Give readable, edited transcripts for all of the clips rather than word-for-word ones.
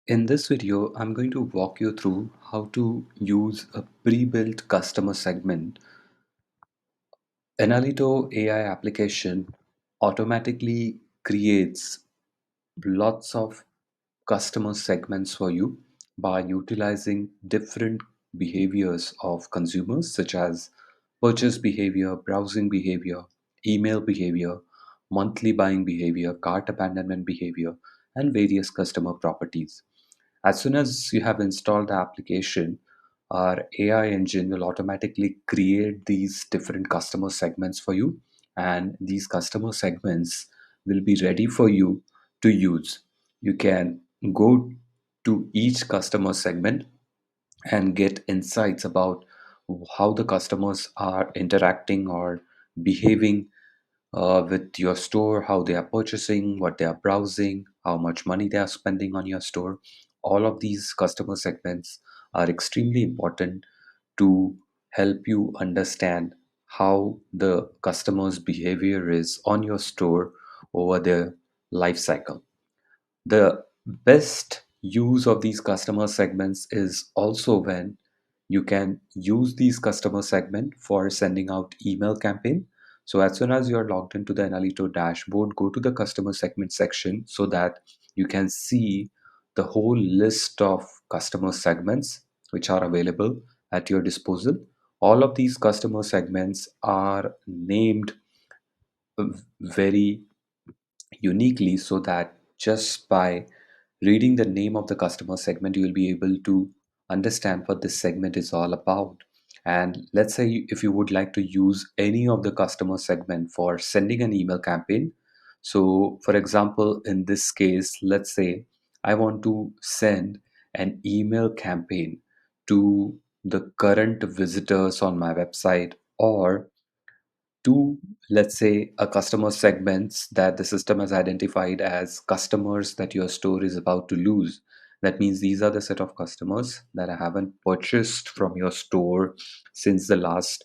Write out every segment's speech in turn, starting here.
In this video, I'm going to walk you through how to use a pre-built customer segment. Analyto AI application automatically creates lots of customer segments for you by utilizing different behaviors of consumers such as purchase behavior, browsing behavior, email behavior, monthly buying behavior, cart abandonment behavior, and various customer properties. As soon as you have installed the application, our AI engine will automatically create these different customer segments for you, and these customer segments will be ready for you to use. You can go to each customer segment and get insights about how the customers are interacting or behaving with your store, how they are purchasing, what they are browsing, how much money they are spending on your store. All of these customer segments are extremely important to help you understand how the customer's behavior is on your store over their life cycle. The best use of these customer segments is also when you can use these customer segment for sending out email campaign. So as soon as you're logged into the Analyto dashboard, go to the customer segment section so that you can see the whole list of customer segments which are available at your disposal. All of these customer segments are named very uniquely so that just by reading the name of the customer segment, you will be able to understand what this segment is all about. And let's say if you would like to use any of the customer segment for sending an email campaign. So, for example, in this case, let's say I want to send an email campaign to the current visitors on my website or to, let's say, a customer segments that the system has identified as customers that your store is about to lose. That means these are the set of customers that haven't purchased from your store since the last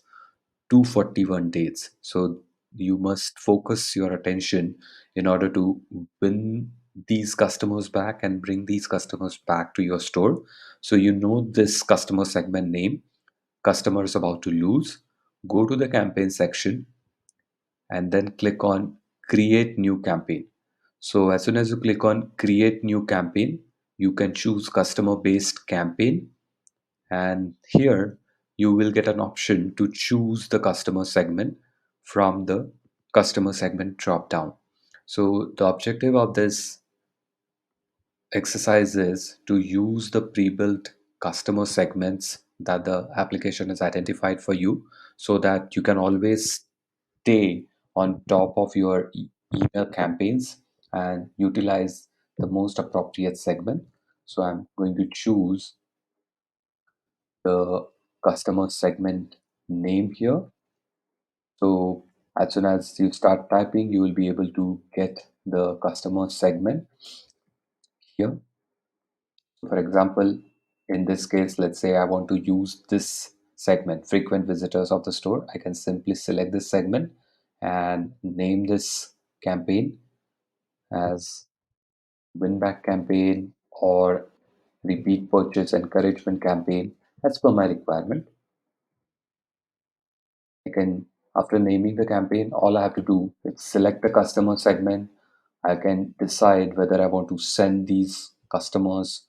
241 days. So you must focus your attention in order to win these customers back and bring these customers back to your store. So you know this customer segment name, customers about to lose. Go to the campaign section and then click on create new campaign. So as soon as you click on create new campaign, you can choose customer based campaign, and here you will get an option to choose the customer segment from the customer segment drop down. So the objective of this exercise is to use the pre-built customer segments that the application has identified for you so that you can always stay on top of your email campaigns and utilize the most appropriate segment. So I'm going to choose the customer segment name here. So as soon as you start typing, you will be able to get the customer segment here. For example, in this case, let's say I want to use this segment, frequent visitors of the store. I can simply select this segment and name this campaign as win back campaign or repeat purchase encouragement campaign as per my requirement. I can, after naming the campaign, all I have to do is select the customer segment. I can decide whether I want to send these customers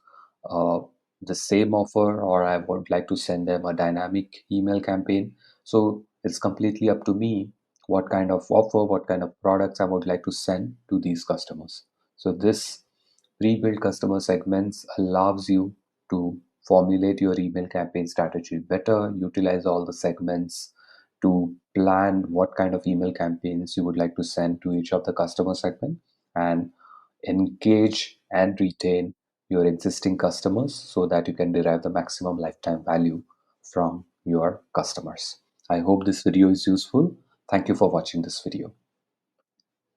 uh, the same offer or I would like to send them a dynamic email campaign. So it's completely up to me what kind of offer, what kind of products I would like to send to these customers. So this pre-built customer segments allows you to formulate your email campaign strategy better, utilize all the segments to plan what kind of email campaigns you would like to send to each of the customer segment and engage and retain your existing customers so that you can derive the maximum lifetime value from your customers. I hope this video is useful. Thank you for watching this video.